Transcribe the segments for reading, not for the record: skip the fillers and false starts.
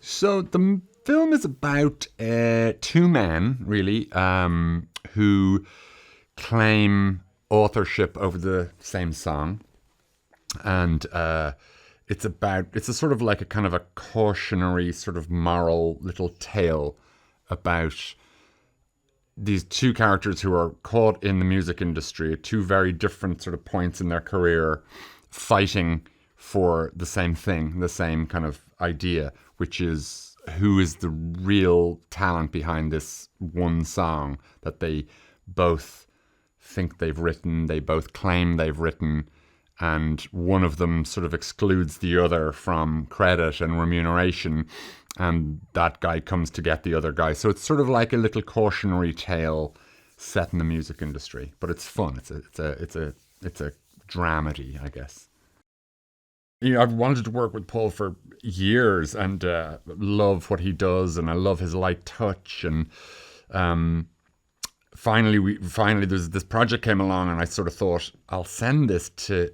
So the film is about two men, really, who claim authorship over the same song, and it's a sort of like a kind of a cautionary sort of moral little tale about these two characters who are caught in the music industry at two very different sort of points in their career, fighting for the same thing, the same kind of idea, which is who is the real talent behind this one song that they both think they've written, they both claim they've written, and one of them sort of excludes the other from credit and remuneration, and that guy comes to get the other guy. So it's sort of like a little cautionary tale set in the music industry, but it's fun. It's a dramedy, I guess. You know, I've wanted to work with Paul for years, and love what he does, and I love his light touch. And um, finally, there's this project came along, and I sort of thought I'll send this to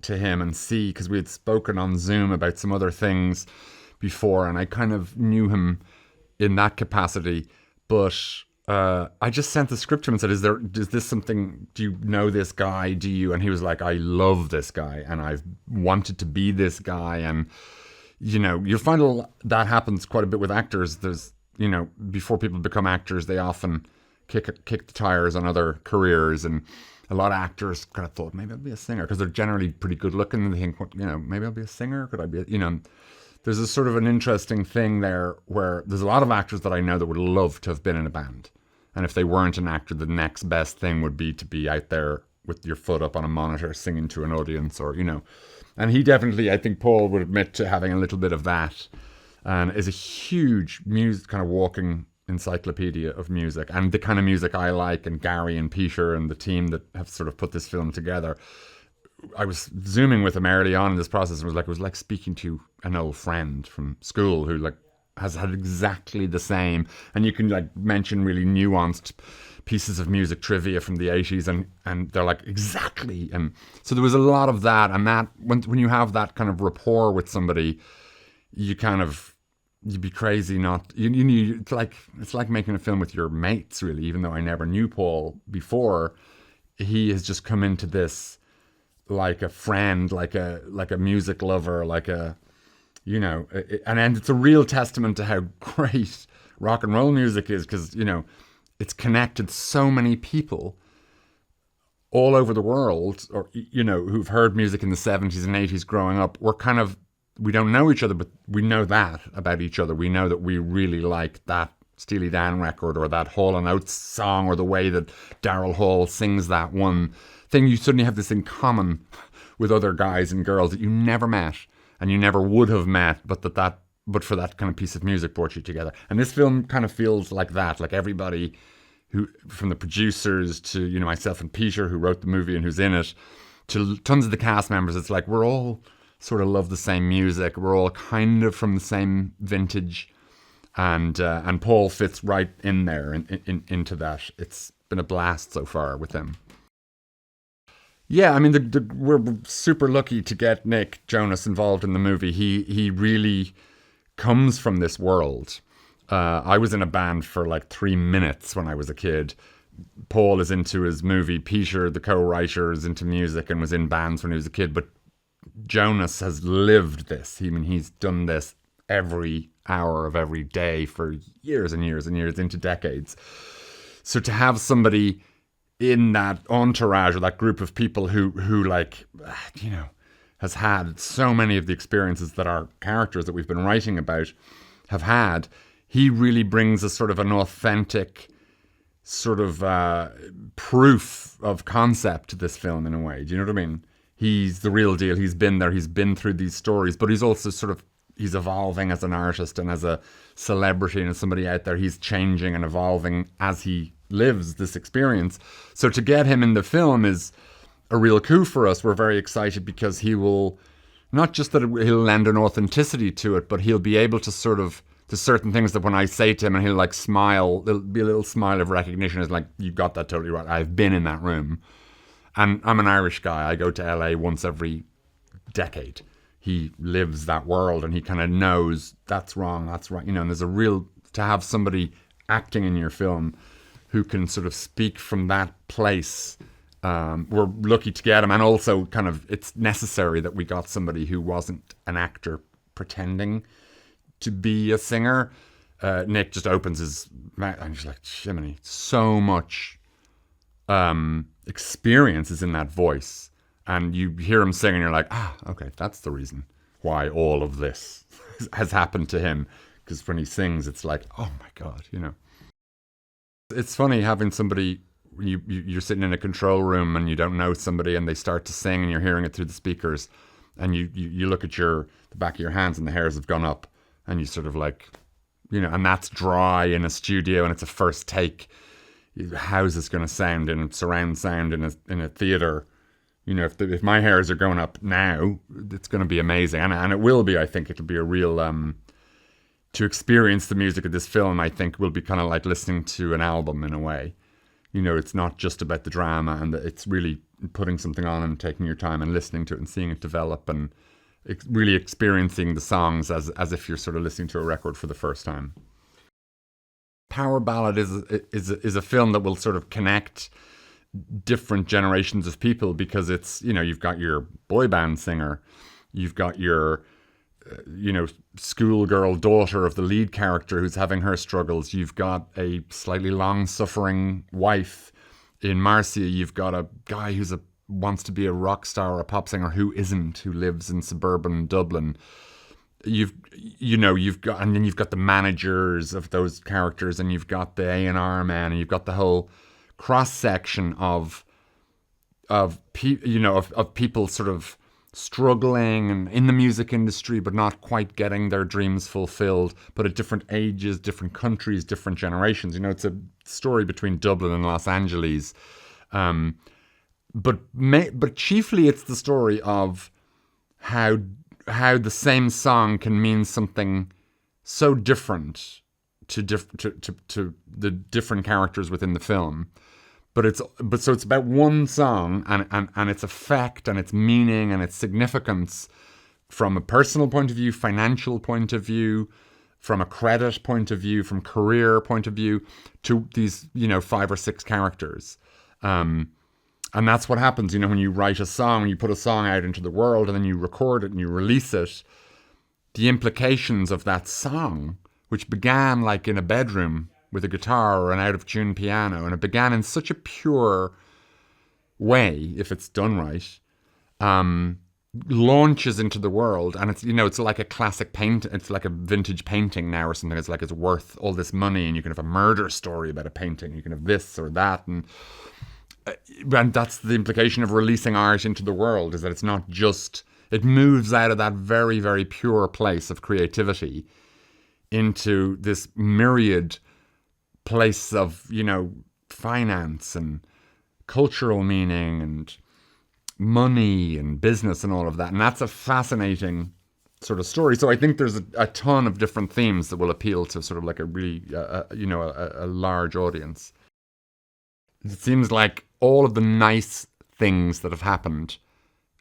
him and see, because we had spoken on Zoom about some other things before, and I kind of knew him in that capacity, but I just sent the script to him and said, is this something, do you know this guy, do you? And he was like, I love this guy, and I've wanted to be this guy. And, you know, you'll find that happens quite a bit with actors. There's, you know, before people become actors, they often kick the tires on other careers, and a lot of actors kind of thought, maybe I'll be a singer, because they're generally pretty good looking, and they think, you know, maybe I'll be a singer, could I be, you know. There's a sort of an interesting thing there where there's a lot of actors that I know that would love to have been in a band. And if they weren't an actor, the next best thing would be to be out there with your foot up on a monitor singing to an audience, or, you know. And he definitely, I think Paul would admit to having a little bit of that, and is a huge music, kind of walking encyclopedia of music, and the kind of music I like, and Gary and Peter and the team that have sort of put this film together. I was Zooming with him early on in this process, and it was like speaking to an old friend from school who like has had exactly the same, and you can like mention really nuanced pieces of music trivia from the 80s, and they're like exactly. And so there was a lot of that, and that when you have that kind of rapport with somebody, you'd be crazy not you it's like making a film with your mates, really. Even though I never knew Paul before, he has just come into this like a friend, like a music lover, like a, you know, and it's a real testament to how great rock and roll music is, because, you know, it's connected so many people all over the world, or, you know, who've heard music in the 70s and 80s growing up. We don't know each other, but we know that about each other. We know that we really like that Steely Dan record, or that Hall & Oates song, or the way that Daryl Hall sings that one thing. You suddenly have this in common with other guys and girls that you never met, and you never would have met, but for that kind of piece of music brought you together. And this film kind of feels like that, like everybody who, from the producers to, you know, myself and Peter, who wrote the movie and who's in it, to tons of the cast members, it's like we're all sort of love the same music. We're all kind of from the same vintage, and Paul fits right in there into that. It's been a blast so far with him. Yeah, I mean, we're super lucky to get Nick Jonas involved in the movie. He really comes from this world. I was in a band for like 3 minutes when I was a kid. Paul is into his movie. Peter, the co-writer, is into music and was in bands when he was a kid. But Jonas has lived this. I mean, he's done this every hour of every day for years and years and years, into decades. So to have somebody in that entourage, or that group of people who like, you know, has had so many of the experiences that our characters that we've been writing about have had, he really brings a sort of an authentic sort of proof of concept to this film in a way. Do you know what I mean? He's the real deal. He's been there. He's been through these stories, but he's also sort of, he's evolving as an artist and as a celebrity and as somebody out there. He's changing and evolving as he lives this experience. So to get him in the film is a real coup for us. We're very excited, because he will, not just that he'll lend an authenticity to it, but he'll be able to sort of, to certain things that when I say to him, and he'll like smile, there'll be a little smile of recognition. It's like, you got that totally right. I've been in that room. And I'm an Irish guy. I go to LA once every decade. he lives that world and he kind of knows that's wrong, that's right. And there's a real, to have somebody acting in your film who can sort of speak from that place. We're lucky to get him, and also kind of it's necessary that we got somebody who wasn't an actor pretending to be a singer. Nick just opens his mouth and he's like, Jiminy, so much experience is in that voice. And you hear him sing and you're like, okay, that's the reason why all of this has happened to him. Because when he sings, it's like, oh my God, It's funny having somebody, you're sitting in a control room and you don't know somebody and they start to sing and you're hearing it through the speakers. And you look at the back of your hands and the hairs have gone up. And you sort of like, and that's dry in a studio and it's a first take. How's this going to sound in surround sound in a theater? If my hairs are going up now, it's going to be amazing. And it will be, I think. It'll be a real, to experience the music of this film, I think, will be kind of like listening to an album in a way. It's not just about the drama, and it's really putting something on and taking your time and listening to it and seeing it develop and really experiencing the songs as if you're sort of listening to a record for the first time. Power Ballad is a film that will sort of connect different generations of people, because it's, you've got your boy band singer, you've got your schoolgirl daughter of the lead character who's having her struggles, you've got a slightly long-suffering wife in Marcia, you've got a guy who's wants to be a rock star or a pop singer who isn't, who lives in suburban Dublin. You've got, and then you've got the managers of those characters, and you've got the A&R man, and you've got the whole cross section of people sort of struggling and in the music industry but not quite getting their dreams fulfilled, but at different ages, different countries, different generations. It's a story between Dublin and Los Angeles, but chiefly it's the story of how the same song can mean something so different to the different characters within the film. So it's about one song and its effect and its meaning and its significance from a personal point of view, financial point of view, from a credit point of view, from career point of view, to these 5 or 6 characters. And that's what happens, when you write a song, you put a song out into the world and then you record it and you release it. The implications of that song, which began like in a bedroom with a guitar or an out-of-tune piano, and it began in such a pure way, if it's done right, launches into the world, and it's like a classic paint, it's like a vintage painting now or something. It's like it's worth all this money, and you can have a murder story about a painting, you can have this or that, and that's the implication of releasing art into the world, is that it's not just, it moves out of that very, very pure place of creativity into this myriad place of, finance and cultural meaning and money and business and all of that. And that's a fascinating sort of story. So I think there's a ton of different themes that will appeal to sort of like a really, a large audience. It seems like all of the nice things that have happened,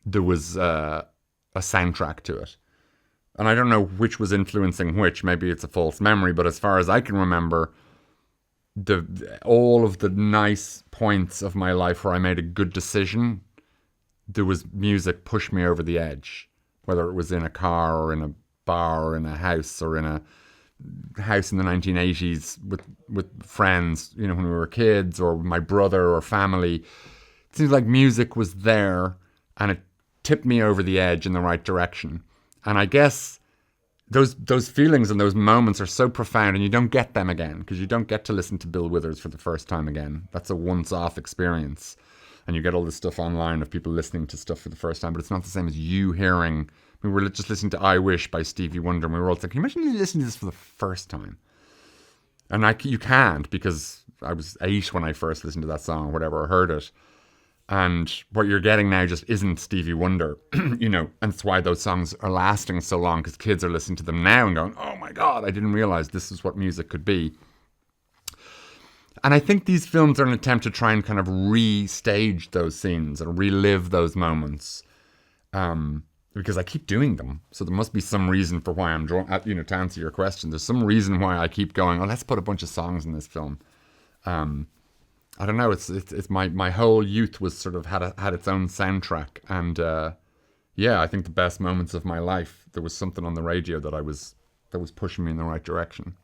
there was a soundtrack to it. And I don't know which was influencing which. Maybe it's a false memory, but as far as I can remember, all of the nice points of my life where I made a good decision, there was music pushed me over the edge, whether it was in a car or in a bar or in a house or in a house in the 1980s with friends, when we were kids, or my brother or family. It seems like music was there and it tipped me over the edge in the right direction. And I guess those feelings and those moments are so profound, and you don't get them again, because you don't get to listen to Bill Withers for the first time again. That's a once-off experience. And you get all this stuff online of people listening to stuff for the first time, but it's not the same as you hearing. We were just listening to I Wish by Stevie Wonder, and we were all thinking, imagine you listening to this for the first time. And you can't, because I was 8 when I first listened to that song, or whatever, or heard it. And what you're getting now just isn't Stevie Wonder, and it's why those songs are lasting so long, because kids are listening to them now and going, oh my God, I didn't realize this is what music could be. And I think these films are an attempt to try and kind of restage those scenes and relive those moments. because I keep doing them. So there must be some reason for why I'm drawn. To answer your question, there's some reason why I keep going. Oh, let's put a bunch of songs in this film. I don't know. It's my whole youth was sort of had its own soundtrack, and yeah, I think the best moments of my life, there was something on the radio that was pushing me in the right direction.